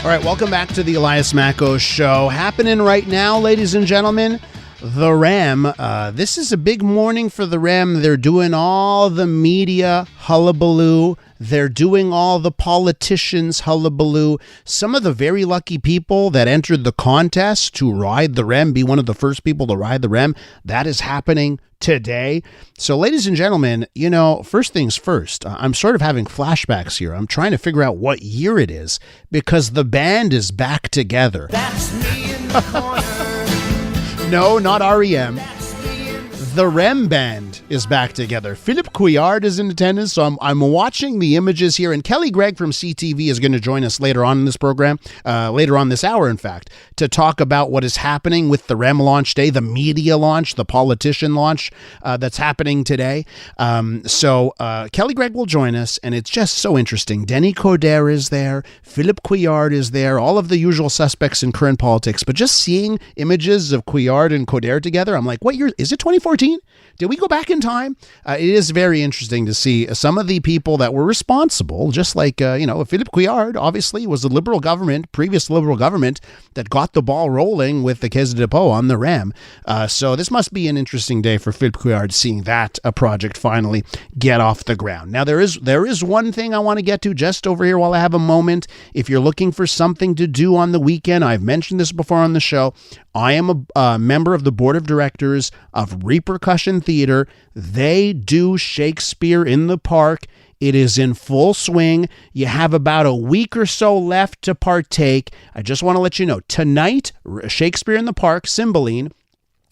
All right, welcome back to the Elias Macko Show. Happening right now, ladies and gentlemen, the REM. This is a big morning for the REM. They're doing all the media hullabaloo. They're doing all the politicians hullabaloo. Some of the very lucky people that entered the contest to ride the REM, be one of the first people to ride the REM, that is happening today. So, ladies and gentlemen, you know, first things first, I'm sort of having flashbacks here. I'm trying to figure out what year it is because the band is back together. That's me in the corner. No, not REM. The REM band is back together. Philippe Couillard is in attendance, so I'm watching the images here. And Kelly Gregg from CTV is going to join us later on in this program, later on this hour, in fact, to talk about what is happening with the REM launch day, the media launch, the politician launch that's happening today. So Kelly Gregg will join us, and it's just so interesting. Denis Coderre is there. Philippe Couillard is there. All of the usual suspects in current politics. But just seeing images of Couillard and Coderre together, I'm like, what year? Is it 2014? Did we go back in time? It is very interesting to see some of the people that were responsible, just like, Philippe Couillard, obviously, was the Liberal government, previous Liberal government, that got the ball rolling with the Caisse de dépôt on the REM. So this must be an interesting day for Philippe Couillard, seeing that project finally get off the ground. Now, there is one thing I want to get to just over here while I have a moment. If you're looking for something to do on the weekend, I've mentioned this before on the show, I am a member of the board of directors of Repercussion Theater. They do Shakespeare in the Park. It is in full swing. You have about a week or so left to partake. I just want to let you know, tonight, Shakespeare in the Park, Cymbeline,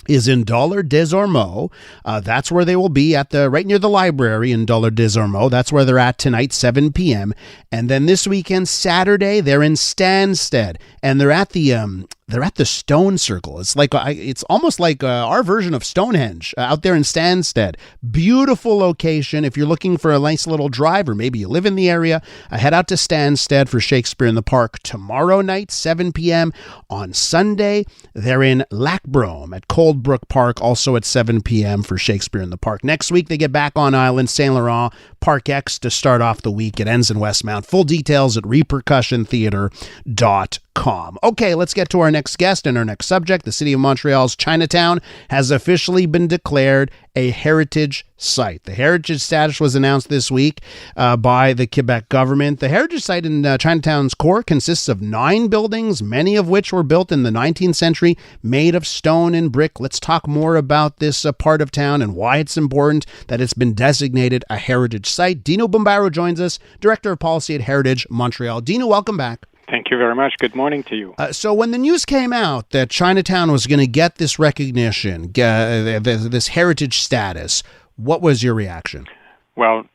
is in Dollar des Ormeaux. That's where they will be right near the library in Dollar des Ormeaux. That's where they're at tonight, 7 p.m. And then this weekend, Saturday, they're in Stansted, and they're at the Stone Circle. It's almost like our version of Stonehenge out there in Stansted. Beautiful location. If you're looking for a nice little drive, or maybe you live in the area, head out to Stansted for Shakespeare in the Park tomorrow night, 7 p.m. On Sunday, they're in Lac-Brome at Coldbrook Park, also at 7 p.m. for Shakespeare in the Park. Next week, they get back on Island, Saint Laurent, Park X to start off the week. It ends in Westmount. Full details at repercussiontheater.com. Okay, let's get to our next guest and our next subject. The city of Montreal's Chinatown has officially been declared a heritage site. The heritage status was announced this week by the Quebec government. The heritage site in Chinatown's core consists of 9 buildings, many of which were built in the 19th century, made of stone and brick. Let's talk more about this part of town and why it's important that it's been designated a heritage site. Dinu Bumbaru joins us, Director of Policy at Heritage Montreal. Dinu, welcome back. Thank you very much. Good morning to you. So when the news came out that Chinatown was going to get this recognition, this heritage status, what was your reaction? Well,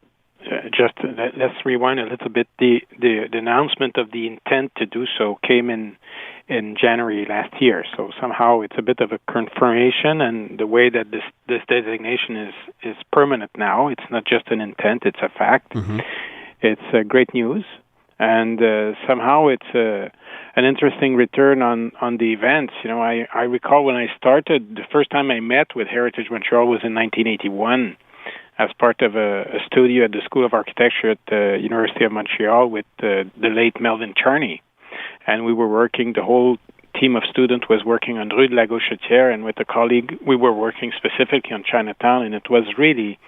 let's rewind a little bit. The announcement of the intent to do so came in January last year. So somehow it's a bit of a confirmation, and the way that this designation is permanent now. It's not just an intent; it's a fact. Mm-hmm. It's great news. And somehow it's an interesting return on the events. You know, I recall when I started, the first time I met with Heritage Montreal was in 1981 as part of a studio at the School of Architecture at the University of Montreal with the late Melvin Charney. And we were working, the whole team of students was working on Rue de la Gauchetière, and with a colleague, we were working specifically on Chinatown, and it was really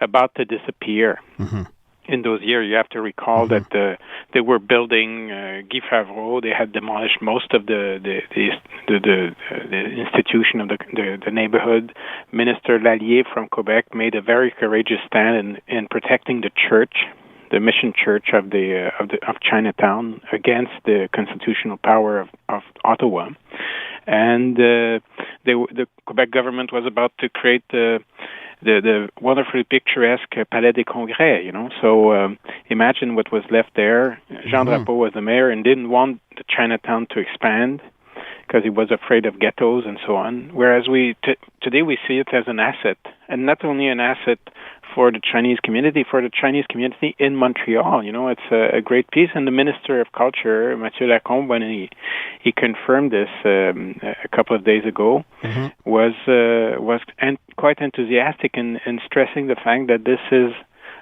about to disappear. Mm-hmm. In those years, you have to recall mm-hmm. that they were building Guy Favreau. They had demolished most of the institution of the neighborhood. Minister Lallier from Quebec made a very courageous stand in protecting the church, the mission church of Chinatown, against the constitutional power of Ottawa. And the Quebec government was about to create the wonderfully picturesque Palais des Congrès, you know. So imagine what was left there. Jean mm-hmm. Drapeau was the mayor and didn't want the Chinatown to expand because he was afraid of ghettos and so on. Whereas today we see it as an asset, and not only an asset for the Chinese community in Montreal. You know, it's a great piece. And the Minister of Culture, Mathieu Lacombe, when he confirmed this a couple of days ago, mm-hmm. was quite enthusiastic in stressing the fact that this is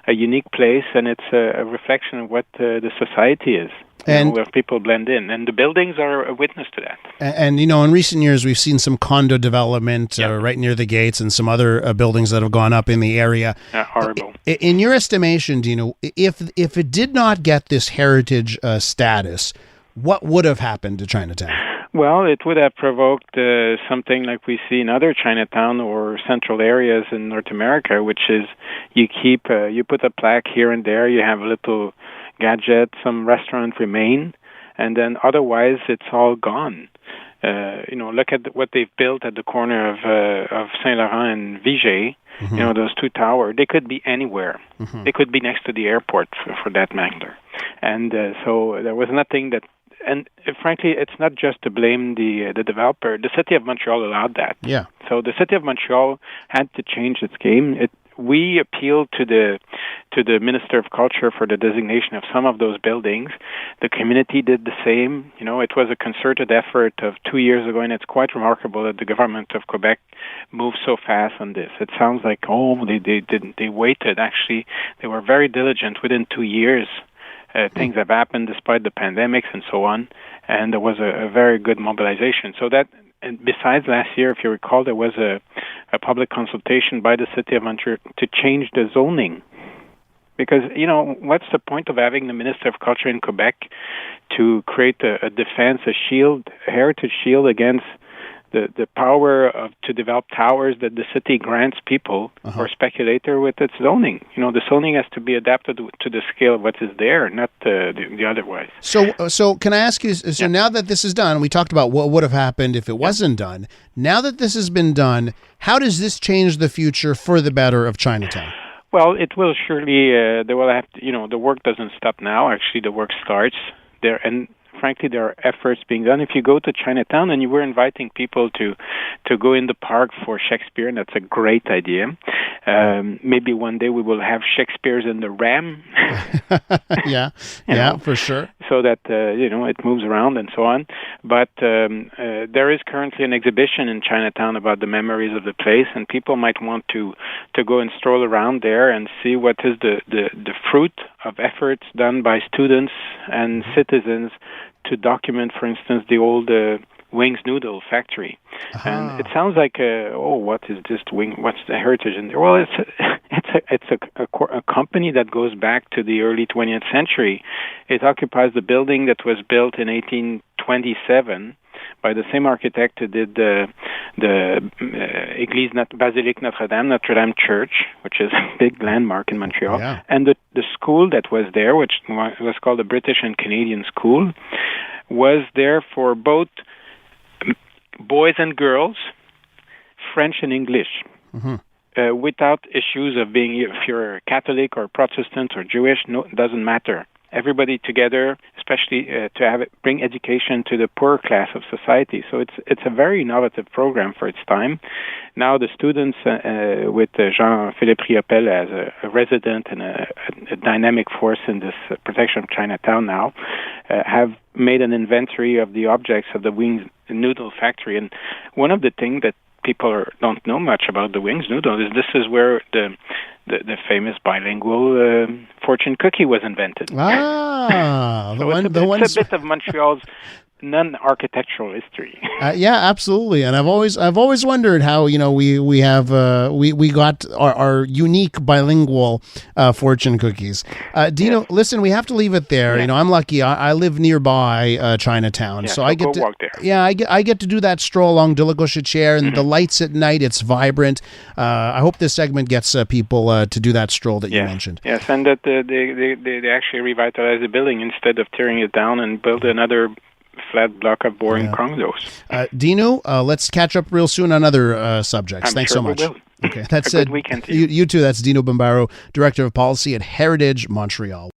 a unique place and it's a reflection of what the society is. where people blend in. And the buildings are a witness to that. And in recent years, we've seen some condo development right near the gates and some other buildings that have gone up in the area. Horrible. In your estimation, Dinu, if it did not get this heritage status, what would have happened to Chinatown? Well, it would have provoked something like we see in other Chinatown or central areas in North America, which is you put a plaque here and there, you have a little gadget, some restaurants remain, and then otherwise it's all gone. Look at what they've built at the corner of Saint Laurent and Viger. Mm-hmm. Those two towers. They could be anywhere. Mm-hmm. They could be next to the airport for that matter. And so there was nothing that. And frankly, it's not just to blame the developer. The city of Montreal allowed that. Yeah. So the city of Montreal had to change its game. We appealed to the Minister of Culture for the designation of some of those buildings. The community did the same. It was a concerted effort of 2 years ago, and it's quite remarkable that the government of Quebec moved so fast on this. It sounds like they didn't. They waited. Actually, they were very diligent. Within 2 years, things have happened despite the pandemics and so on, and there was a very good mobilization. So that. And besides last year, if you recall, there was a public consultation by the city of Montreal to change the zoning. Because, what's the point of having the Minister of Culture in Quebec to create a defense, a heritage shield against the power to develop towers that the city grants people or speculator with its zoning? The zoning has to be adapted to the scale of what is there, not the otherwise. So can I ask you, now that this is done, we talked about what would have happened if it wasn't done. Now that this has been done, how does this change the future for the better of Chinatown? Well, it will surely, they will have to, the work doesn't stop now. Actually, the work starts there. And frankly, there are efforts being done. If you go to Chinatown, and you were inviting people to go in the park for Shakespeare, and that's a great idea. Maybe one day we will have Shakespeare's in the Ram. Yeah, for sure. So that, it moves around and so on. But there is currently an exhibition in Chinatown about the memories of the place, and people might want to go and stroll around there and see what is the fruit of efforts done by students and citizens to document, for instance, the old Wings Noodle factory. And it sounds like, what is this what's the heritage in there? Well, it's a company that goes back to the early 20th century. It occupies the building that was built in 1827 by the same architect who did the Église Basilique Notre-Dame Church, which is a big landmark in Montreal, and the school that was there, which was called the British and Canadian School, was there for both boys and girls, French and English, without issues of being, if you're Catholic or Protestant or Jewish, no, it doesn't matter. Everybody together, especially to bring education to the poorer class of society. So it's a very innovative program for its time. Now the students, with Jean-Philippe Riopel as a resident and a dynamic force in this protection of Chinatown now, have made an inventory of the objects of the Wings Noodle factory. And one of the things that people don't know much about the Wings Noodle is this is where the famous bilingual fortune cookie was invented. It's a bit of Montreal's non-architectural history. Yeah, absolutely. And I've always wondered how we got our unique bilingual fortune cookies. Dino, listen, we have to leave it there. Yeah. I'm lucky. I live nearby Chinatown, so I get to walk there. Yeah, I get to do that stroll along de la Gauchetière, and the lights at night. It's vibrant. I hope this segment gets people to do that stroll that you mentioned. Yes, and that they actually revitalize the building instead of tearing it down and build another flat block of boring condos. Dinu, let's catch up real soon on other subjects. Thanks so much. We will. Okay, that's a good weekend to you. You too. That's Dinu Bumbaru, Director of Policy at Heritage Montreal.